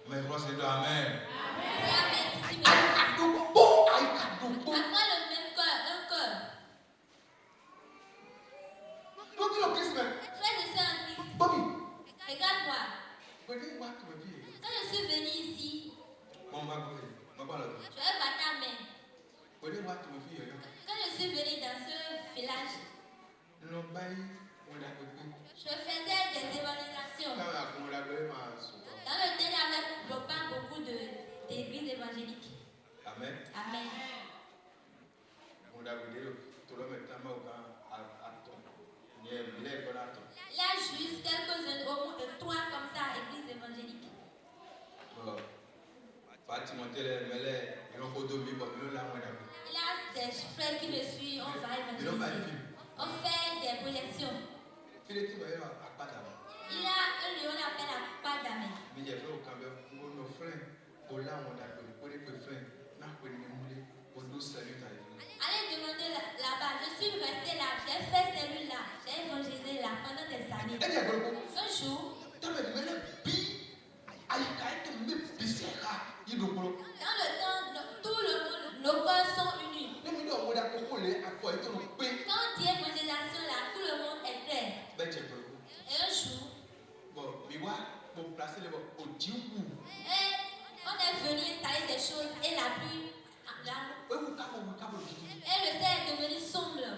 Mais moi c'est Amen. C'est à quoi le même cœur, un cœur. Frère et sœur en Christ, regarde-moi. Quand je suis venu ici, je vais battre ta main. Quand je suis venu dans ce village, je faisais des évangélisations. Dans le temps, il n'y avait pas beaucoup d'églises évangéliques. Amen. Amen. Il y a juste quelques-uns, au moins 3 comme ça, églises évangéliques. Il y a des frères qui me suivent, on va évangéliser. On fait des projections. Il y a un lieu, on appelle la Padame. Allez demander là-bas. Je suis resté là, j'ai fait celui-là, j'ai évangélisé là pendant des années. Un jour, dans le temps, tout le monde, nos cœurs sont unis. Quand on dit évangélisation là, tout le monde est clair. Et un jour, on est venu installer des choses et la pluie, et le ciel est devenu sombre.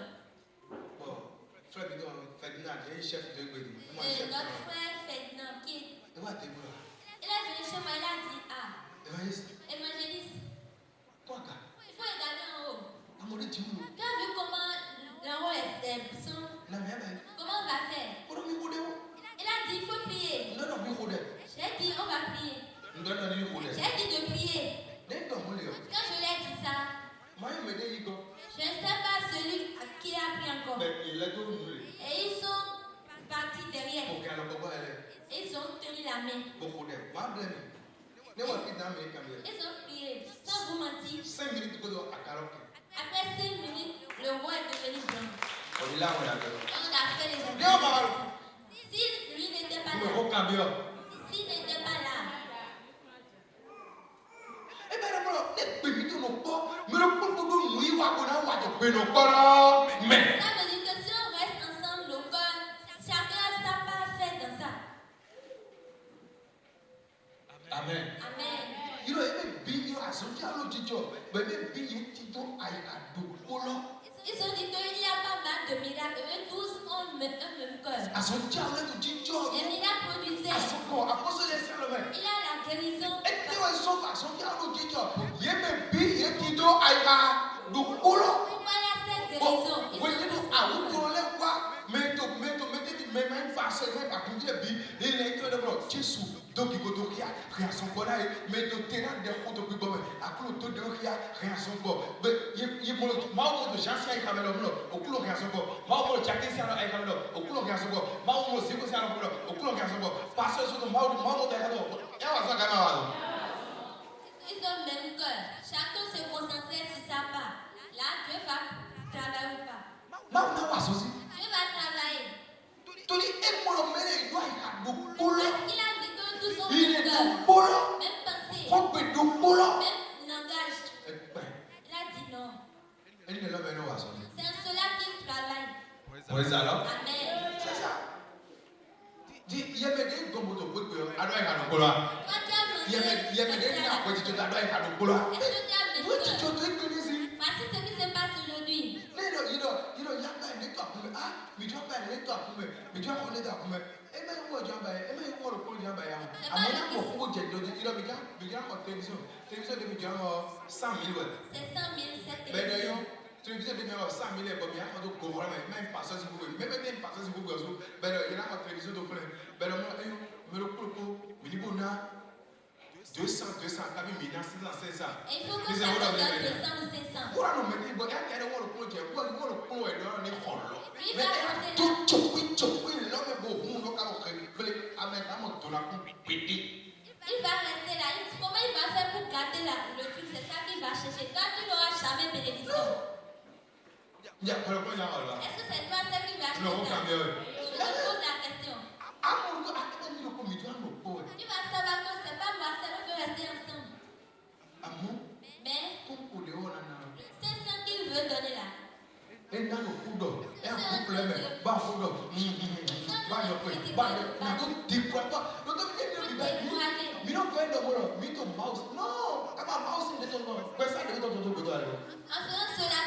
Et notre frère Ferdinand qui il est venu chez moi, il a dit, évangéliste, il faut regarder en haut. Tu as vu comment l'en haut est sombre? Comment on va faire? Il a dit, il faut prier. J'ai dit, on va prier. J'ai dit de prier. Quand je lui ai dit ça, je ne sais pas celui qui a pris encore. Et ils sont partis derrière. Ils ont tenu la main. Ils ont prié. Sans vous mentir. Après 5 minutes, le roi est devenu blanc. On a fait les gens. Si lui n'était pas là. S'il n'était pas là. Mais ça veut dire que si on reste ensemble, nos cœurs, chacun a sa part à faire dans ça. Amen. Amen. Ils ont dit qu'il n'y a pas mal de miracles. Eux tous ont un même cœur. Les miracles produisaient. Il y a la guérison. Pourquoi il y a cette guérison? Ils ont le même cœur. Chacun se concentrait sur sa part. Là, Dieu va travailler ou pas? Dieu va travailler. Torí émolo mẹ́lẹ̀ ìlú àìkàdó kóló. Parce qu'il a dit que tout son Il est cœur, du kóló. même pensée, Kó gbé du kóló. même langage, Ẹgbẹ́. il a dit non. Ẹni lè lọ́bẹ̀ẹ́ náà wà sọ ni. C'est en cela qu'il travaille. Praise the Lord. Amen. C'est ça. Yẹ́mẹ̀dé gbọ̀ngbọ̀tò gbégbé ọ, adó àìkàdó kóló wa. Toi qui as mangé, Yẹ́mẹ̀dé ní àpòjìjọ adó àìkàdó kóló wa. est-ce que tu as Wọ́n mes ti jọ cœurs? tó égbé ní sí. Voici ce qui se passe aujourd'hui. Yàgbá ẹ̀ létò àkúmẹ̀. Mìjọ bá ẹ̀ létò àkúmẹ̀. Mìjọ kọ́ létò àkúmẹ̀. Ẹ̀mẹ̀ ń wọ̀ jàmbá yẹn. Ẹ̀mẹ̀ ń wọ̀ lọ́kọ́ jàmbá yẹn. Àmọ́ yà kọ̀ fún jẹ̀ dọ́dí. Mìjọ kọ̀ tẹlifíṣọ̀n. Tẹlifíṣọ̀n de mìjọ kọ̀ 100,000 wẹ̀. C'est 100 000 cette Bẹ́ẹ̀ télévision. yọ. Tẹlifíṣọ̀n de mìjọ 100,000 ẹ̀ bọ̀ mìjọ kọ̀ tó gò wọ́n mẹ́. Mẹ́ pàṣẹ sí gbogbo. Mẹ́ bẹ́ẹ̀ ní pàṣẹ sí gbogbo ọ̀ṣun. Bẹ́ẹ̀ yọ kọ̀ tẹlifíṣọ̀n tó fúnẹ̀. Bẹ́ẹ̀ mọ ẹyọ mẹ́lò kúròkó. Mìníbò ná 200 kábí mìíná 600. Et il faut que ça te donne 200 ou 500. Wúrà nù mẹ́tí bọ̀ ẹ̀ kẹ́rẹ́ wọ́n kúrò jẹ́ wọ́n kúrò ẹ̀ lọ́rọ̀ ní kọ̀ọ̀lọ́. Lui va rester Tó là. tsokui lọ́mẹ̀ bò hún lọ́ka lọ́ kẹ́ gbélé amẹ́ta mọ̀ tó la kún pété. Il va rester là. Comment il va faire pour garder le truc? C'est ça qu'il va chercher. Toi, tu n'auras jamais bénédiction. Yà pẹ̀lẹ́pẹ̀lẹ́ yà wà lọ. Est-ce que c'est toi celle qui va Non, acheter ça? aucun mieux. Je te pose la question. Amúlùkọ́ akẹ́kọ̀ọ́ ní lóko mi tó àná òkú ẹ̀. Tu vas savoir que c'est pas moi seul, on peut rester ensemble. Àmọ́ Mais tó kò lè wọ́n nana. c'est ce qu'il veut donner là. Ẹ nánà kú dọ̀, ẹ kú kulẹ̀ mẹ́, bá kú dọ̀, bá yọ pé, bá yọ pé, tó di kura tó, lọ́tọ́ mi ní ìlú bẹ́ẹ̀ mi náà fẹ́ dọ̀ mọ́rọ̀, mi tó mouse, non, ẹ máa mouse ní tọ́tọ́, pẹ̀sẹ̀ àdéhùn tó gbẹdọ̀ rẹ̀. En faisant cela,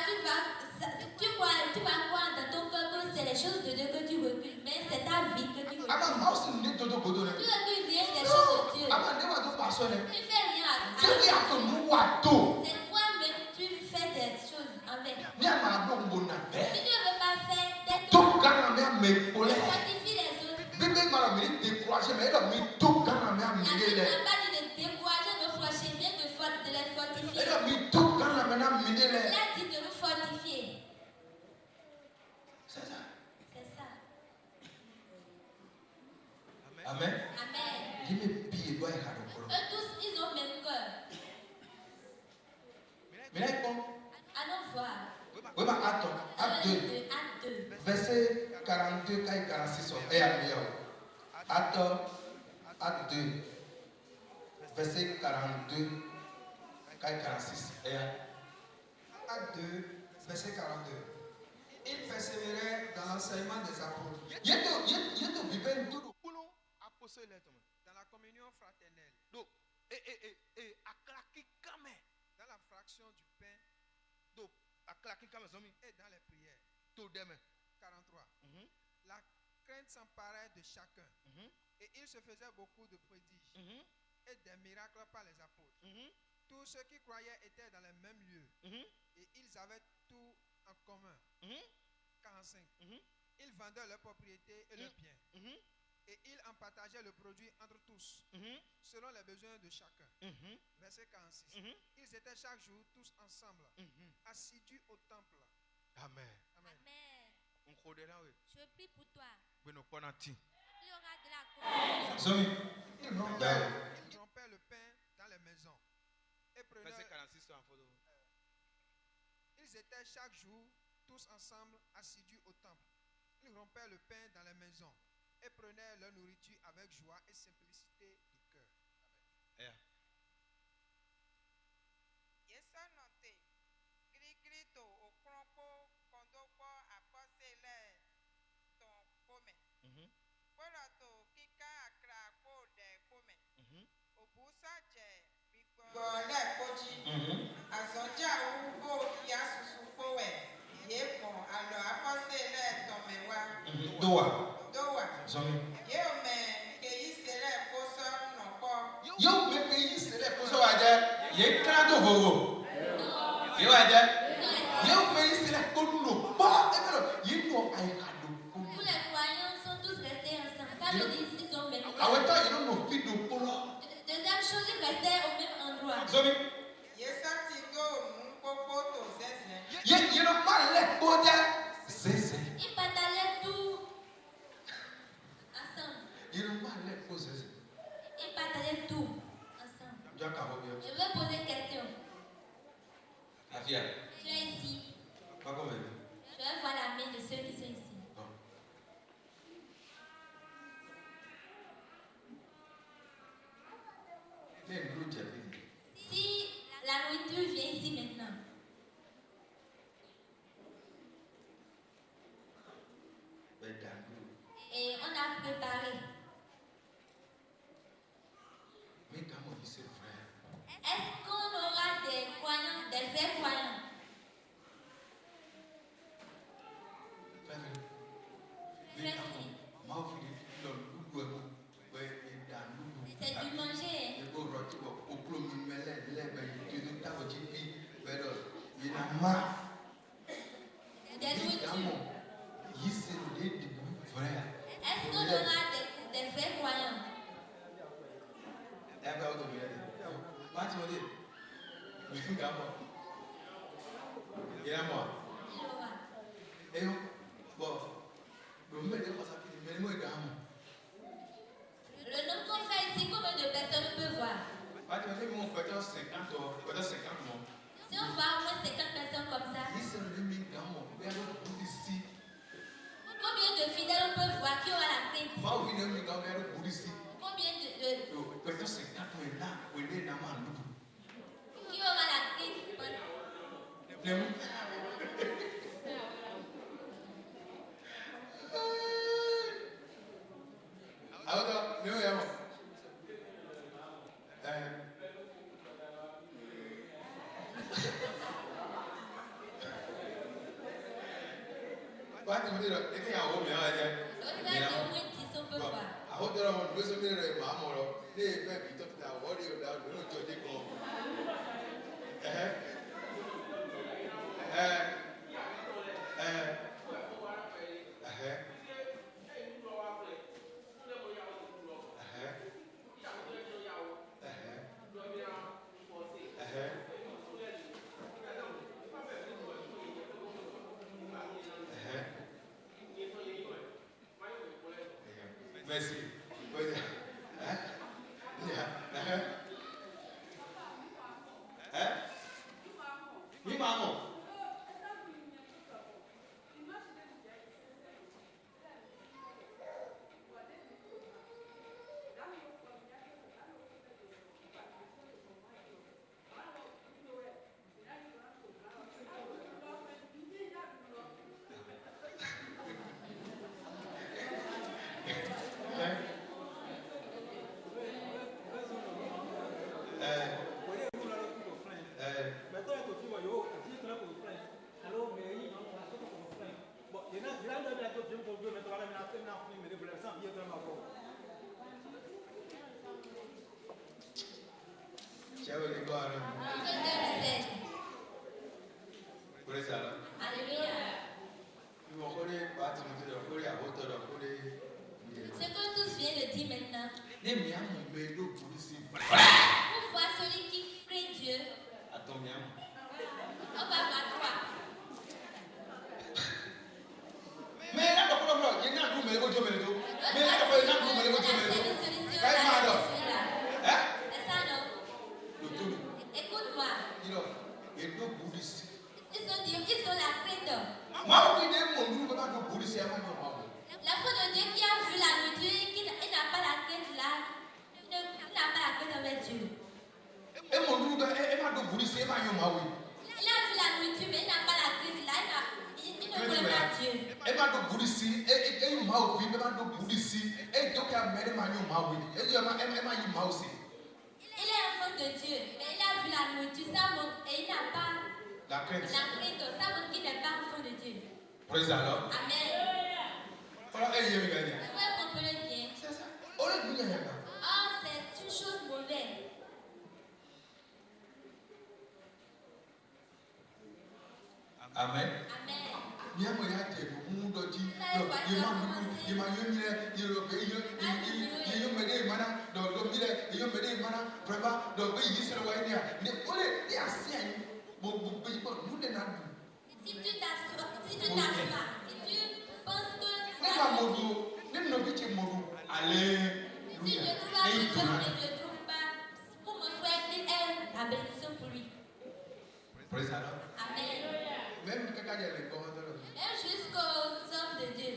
tu vas croire dans ton cœur que c'est les choses de Dieu que tu recules, mais c'est ta vie que tu A recules. máa mouse ní tọ́tọ́ gbẹdọ̀ rẹ̀. Tu recules rien des choses de Dieu. A máa déwà tó pàṣọ rẹ̀. Tu ne fais rien Kéwì avec. àtọ̀nù wà tó. C'est toi-même, tu fais des choses avec. Ní àmà àdóńgbò nà bẹ́ẹ̀. Si tu ne veux pas faire, Tó tais-toi. gánà mi àmì ìkólẹ̀. Fortifie les autres. Bíbí gbọ́dọ̀ mi ní découragé mais ẹ̀dọ̀ mi tó gánà mi àmì La ìlé Bible lẹ̀. n'a pas dit de décourager nos fâchés, mais de les fortifier. Ẹ̀dọ̀ mi tó gánà mi àmì ìlé lẹ̀. Il a dit de nous fortifier. C'est ça. C'est ça. Amen. Amen. Yìí mi bí ìlú àyíká ló kọ́. Eux tous, ils ont même cœur. Mìíràn ẹ̀kọ́. Allons voir. Oui, ma attends. Acte 2. Acte 2. Verset 42 à 46. Et après, Acte 2. Verset 42 à 46. Acte 2, verset 42. Il persévérait dans l'enseignement des apôtres, dans la communion fraternelle, dans la fraction du pain et dans les prières. 43. La crainte s'emparait de chacun, et il se faisait beaucoup de prodiges et des miracles par les apôtres. Tous ceux qui croyaient étaient dans les mêmes lieux, et ils avaient tout en commun. 45. Ils vendaient leurs propriétés et leurs biens, et ils en partageaient le produit entre tous, selon les besoins de chacun. Verset 46. Ils étaient chaque jour tous ensemble, assidus au temple. Amen. Amen. On connaît là, oui. Je prie pour toi. Mais nous pas nanti. Il y aura de la communion. Zomi. Ils rompaient le pain dans les maisons et prenaient. Verset 46 en photo. Ils étaient chaque jour tous ensemble assidus au temple. Ils rompaient le pain dans les maisons et prenaient leur nourriture avec joie et simplicité de cœur. Yeah. Yesonote, Grigrito, Okrompo, Kondoko, Apostele, ton Pome. Poroto, Kika, Akra, Kode, Pome. Obusa, Je, Bigo, Le, Koji, Azonja, Ugo, Yasusu, Poe, Yepon, alors Apostele, Tomewa. Doa. Zomi. Yeome, Keisele, Poso, Noko. Yo me paye c'est les pour ça va dire. Yé crato vogo. Yo va dire. Yo paye c'est les pour nous. Pas et alors, yé no ay kado. Tous les croyants sont tous restés ensemble. Ça veut dire qu'ils ont même Ah ouais, toi, il no fit do polo. Deuxième chose, ils restaient au même endroit. Zomi. Yesatigo, Mumpopo, Tozeze. Yé no pas les pour dire. C'est. Ils partageaient tout ensemble. Yé no pas les pour c'est. Ils partageaient tout ensemble. Tu as qu'à bien. Je veux poser une question. La fille. Tu es ici. Pas comme elle. Je vais voir la main de ceux qui sont ici. Non. préparer. Mais comment il c'est vrai? Est-ce qu'on aura des croyants, des vrais croyants? C'est du manger. Des nourritures. Est-ce qu'on aura des vrais croyants? Le nombre qu'on fait ici, combien de personnes on peut voir? Si on voit au moins 50 personnes comme ça, combien de fidèles on peut voir qui aura la crainte? Combien de qui aura la crainte? Merci. Ce que tous viennent de dire maintenant. Pour voir celui qui craint Dieu. On va voir toi. Mais là, il y a un groupe, mais il y a un groupe. C'est ça, non? Écoute-moi. Ils ont la crainte. La foi de Dieu qui a vu la nourriture et qui n'a pas la crainte là, il n'a pas la crainte avec Dieu. Il a vu la nourriture mais il n'a pas la crainte là, il ne connaît pas Dieu. Il est enfant de Dieu, mais il a vu la nourriture, ça montre, et il n'a pas la crainte, ça montre qu'il n'est pas enfant de Dieu. Praise the Lord. Amen. Voilà, vous comprenez bien. C'est ça. Oh, c'est une chose mauvaise. Amen. Amen. Si tu t'assois, si tu penses que si je ne trouve pas, pour mon frère, il est la bénédiction pour lui. Praise the Lord. Amen. Même jusqu'aux hommes de Dieu.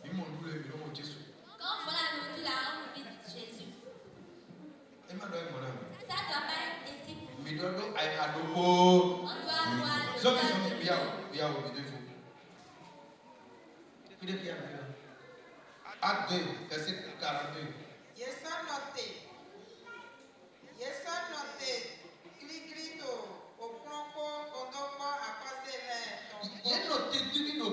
Quand on voit la nourriture là, on oublie Jésus. Ça ne doit pas être ici. On doit voir le Qui est qui a vu là? Acte 2, verset 42. Yesu noté. Clicrito, au pronto, condoko, apasele, Il y a noté du vino.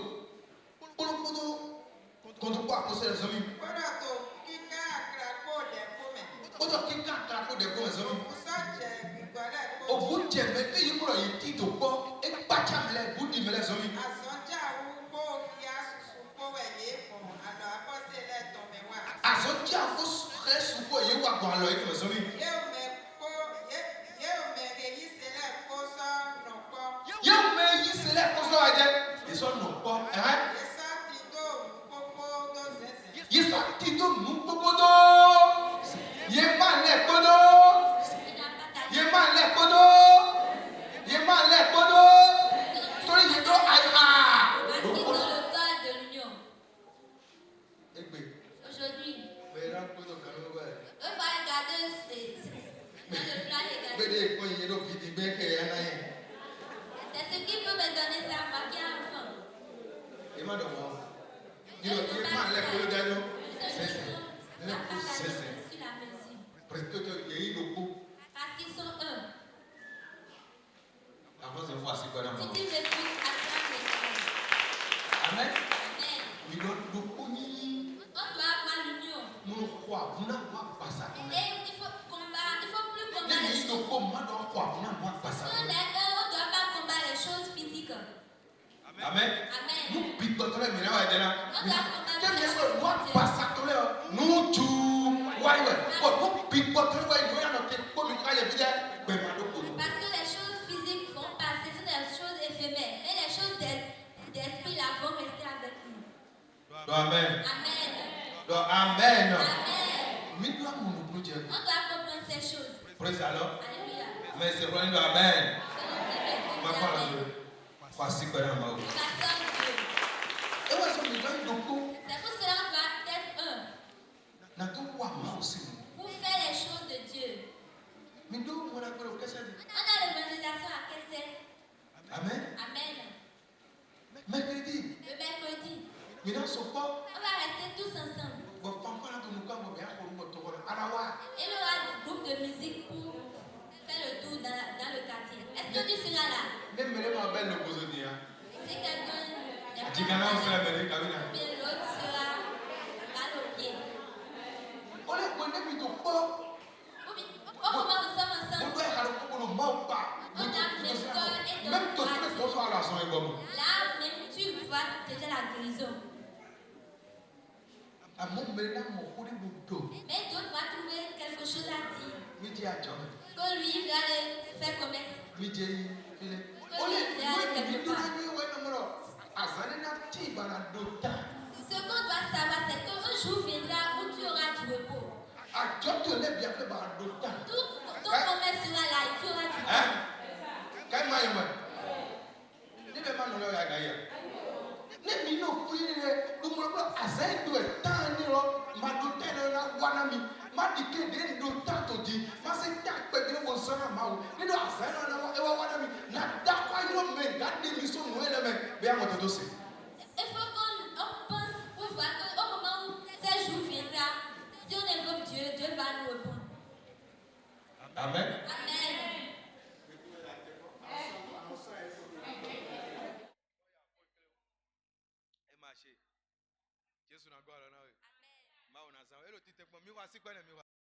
Quand on voit que les amis. Korato, kika, krako, de pome. Quand on quitte un crapaud de pommes, les amis. Usaje, bigwale, Au bout de mais il y a un titre au port et pas de les bouts de les amis. Azonja, uko, kia, susuko, weye, bon, alors apasele, tomewa. Azonja, vous serez sous quoi il y a un dans l'œil, les amis. Yo, mais il se lève pour ça à dire. Ils sont non pas. Hein? Ils sont tito nous popodo. Yema le podo. Yema le podo. Yema le podo. Toi il doit ah. Voici dans le code de l'Union. Aujourd'hui, Mais là podo quand même. on va regarder dans le plan légal. Bébé quand il est au vide ben que y en a un. C'est ce qui peut me donner ça, moi qui ai un enfant. Et madame, il m'a le podo d'ailleurs. C'est presque il y a eu le coup. Parce qu'ils sont un. Avant de voir c'est quoi dans Si tu m'écoutes, attends. Amen. Amen. Il doit nous punir. On doit avoir l'union. Nous croire, vous n'avez pas ça. Et il faut combattre, il faut plus combattre Les les gens choses. comment doivent croire, vous n'avez pas ça. Si on est un, on ne doit pas combattre les choses physiques. Amen. Amen. Nous picoter mais là on est là. On doit combattre Quel les est choses ce moi physiques. pas ça nous tu ouais nous picoter ouais nous là notre comme quand il y a Parce que les choses physiques vont passer, ce sont des choses éphémères. Mais les choses d'esprit là vont rester avec nous. Amen. Amen. Amen. Amen. Mais nous avons nous dire. On doit comprendre ces choses. Praise alors. Alléluia. Mais c'est vrai amen. C'est Ma parole de voici quoi dans ma vie. Et ouais ça me donne beaucoup. C'est pour cela qu'on doit être un. Na tout quoi moi aussi. Pour faire les choses de Dieu. Mais nous on a quoi qu'est-ce que On a l'évangélisation à quelle c'est? Amen. Amen. Mercredi. Le mercredi. Mais dans son corps. On va rester tous ensemble. Et il y aura des groupes de musique pour faire le tour dans le quartier. Est-ce que tu seras là? Si quelqu'un n'est pas là, bien l'autre sera dans le pied. Au moment où nous sommes ensemble, on a même cœur et de droite. Là, même tu vois déjà la guérison. Mais d'autres vont trouver quelque chose à dire. Que lui, il va le faire commerce. Que lui, il va aller quelque part. Ce qu'on doit savoir, c'est qu'un jour viendra où tu auras du repos. Tout ton commerce sera là et tu auras du repos. Ne mi no kuri ne do mo bla azai do e tan ni ro ma do ten na wana mi ma di ke de do tato di ma se ta pe bi mo so na ma wo ni do azai na e wa wana mi na da kwa yo me ga de mi so mo ele me be a mo to se. Il faut qu'on pense pour voir qu'au moment où ce jour viendra, si on invoque Dieu, Dieu va nous répondre. Amen. Amen. Jésus n'a pas. Amen.